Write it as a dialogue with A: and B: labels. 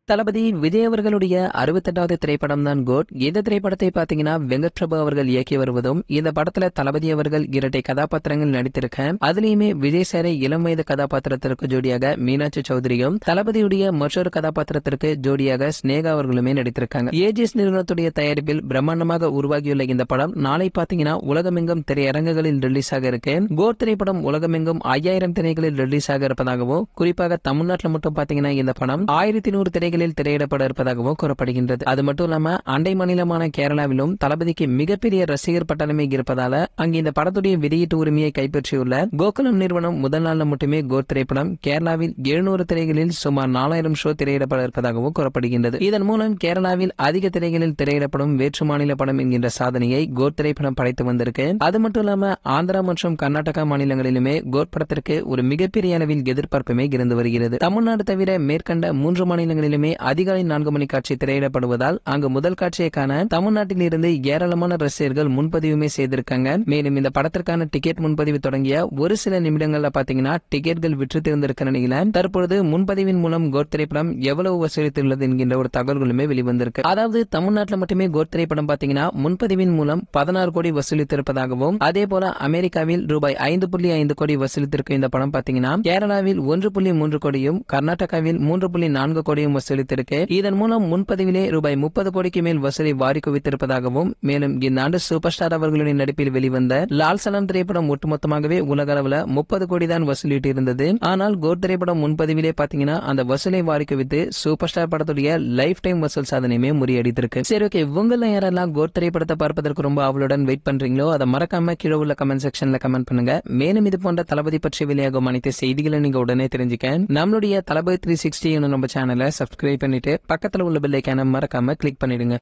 A: தளபதி விஜய் அவர்களுடைய 68வது திரைப்படம் தான் கோட். இந்த திரைப்படத்தை பாத்தீங்கன்னா வெங்கட் பிரபு அவர்கள் இயக்கி வருவதும், இந்த படத்துல தளபதி அவர்கள் இரட்டை கதாபாத்திரங்கள் நடித்திருக்க, அதுலயுமே விஜய் சாரை இளம் வயது கதாபாத்திரத்திற்கு ஜோடியாக மீனாட்சி சௌத்ரியும், தளபதியுடைய மற்றொரு கதாபாத்திரத்திற்கு ஜோடியாக ஸ்னேகா அவர்களுமே நடித்திருக்காங்க. ஏஜிஎஸ் நிறுவனத்துடைய தயாரிப்பில் பிரம்மாண்டமாக உருவாகியுள்ள இந்த படம் நாளை பாத்தீங்கன்னா உலகமெங்கும் திரையரங்குகளில் ரிலீஸ் ஆக இருக்கு. கோட் திரைப்படம் உலகமெங்கும் 5000 திரைகளில் ரிலீஸ் ஆக இருப்பதாகவும், குறிப்பாக தமிழ்நாட்டில் மட்டும் பாத்தீங்கன்னா இந்த படம் 1100 திரைகளில் திரையிடப்பட இருப்பதாகவும் கூறப்படுகின்றது. அது மட்டும் இல்லாம அண்டை மாநிலமான கேரளாவிலும் தளபதிக்கு மிகப்பெரிய ரசிகர் பட்டாளமே இருப்பதால அங்கு இந்த படத்துடைய வெளியீட்டு உரிமையை கைப்பற்றியுள்ள கோகுலம் நிறுவனம் முதல் நாள்ல மட்டுமே கோட் திரைப்படம் கேரளாவில் 700 திரைகளில் சுமார் 4000 ஷோ திரையிடப்பட இருப்பதாகவும் கூறப்படுகின்றது. இதன் மூலம் கேரளாவில் அதிக திரைகளில் திரையிடப்படும் வேற்று மாநில படம் என்கின்ற சாதனையை கோட் திரைப்படம் படைத்து வந்திருக்கு. அது மட்டும் இல்லாம ஆந்திரா மற்றும் கர்நாடகா மாநிலங்களிலுமே கோட் படத்திற்கு ஒரு மிகப்பெரிய அளவில் எதிர்பார்ப்புமே இருந்து வருகிறது. தமிழ்நாடு தவிர மேற்கண்ட 3 மாநிலங்களிலுமே அதிகாலை 4 மணி காட்சி திரையிடப்படுவதால் அங்கு முதல் காட்சியை காண தமிழ்நாட்டில் இருந்து ஏராளமான ரசிகர்கள் முன்பதிவுமே செய்திருக்காங்க. மேலும் இந்த படத்திற்கான டிக்கெட் முன்பதிவு தொடங்கிய ஒரு சில நிமிடங்கள்ல பாத்தீங்கன்னா டிக்கெட்கள் விற்று தேர்ந்திருக்க நிலையில தற்பொழுது முன்பதிவின் மூலம் கோட் திரைப்படம் எவ்வளவு வசூலித்துள்ளது என்கின்ற ஒரு தகவல்களுமே வெளிவந்திருக்கு. அதாவது தமிழ்நாட்டில் மட்டுமே கோட் திரைப்படம் பாத்தீங்கன்னா முன்பதிவின் மூலம் 16 கோடி வசூலித்திருப்பதாகவும், அதே போல அமெரிக்காவில் ரூபாய் 5.5 கோடி வசூலித்திருக்கும் இந்த படம் பாத்தீங்கன்னா கேரளாவில் 1.3 கோடியும், கர்நாடகாவில் 3.4 கோடியும் வசூலித்திருக்கு. இதன் மூலம் முன்பதிவிலே ரூபாய் 30 கோடிக்கு மேல் வசூலை வாரி குவித்திருப்பதாகவும், மேலும் இந்த ஆண்டு சூப்பர் ஸ்டார் அவர்களுடைய நடிப்பில் வெளிவந்த லால் சலாம் திரைப்படம் ஒட்டுமொத்தமாகவே உலக அளவுல 30 கோடி தான் வசூலிட்டு இருந்தது. ஆனால் கோட் திரைப்படம் முன்பதிவிலே பாத்தீங்கன்னா அந்த வசூலை வாரி குவித்து சூப்பர் ஸ்டார் படத்துடைய லைஃப் டைம் வசூல் சாதனையுமே முறியடித்திருக்கு. சரி, ஓகே, உங்கள யாரெல்லாம் கோட் திரைப்படத்தை பார்ப்பதற்கு ரொம்ப அவளுடன் வெயிட் பண்றீங்களோ அதை மறக்காம கீழே உள்ள கமெண்ட் செக்ஷன்ல கமெண்ட் பண்ணுங்க. மேலும் இது போன்ற தளபதி பற்றி வெளியாகும் அனைத்து செய்திகளை நீங்க உடனே தெரிஞ்சுக்க நம்மளுடைய தளபதி 360 நம்ம சேனலை சப்ஸ்கிரைப் பண்ணிட்டு பக்கத்துல உள்ள பெல் ஐகானை மறக்காம கிளிக் பண்ணிடுங்க.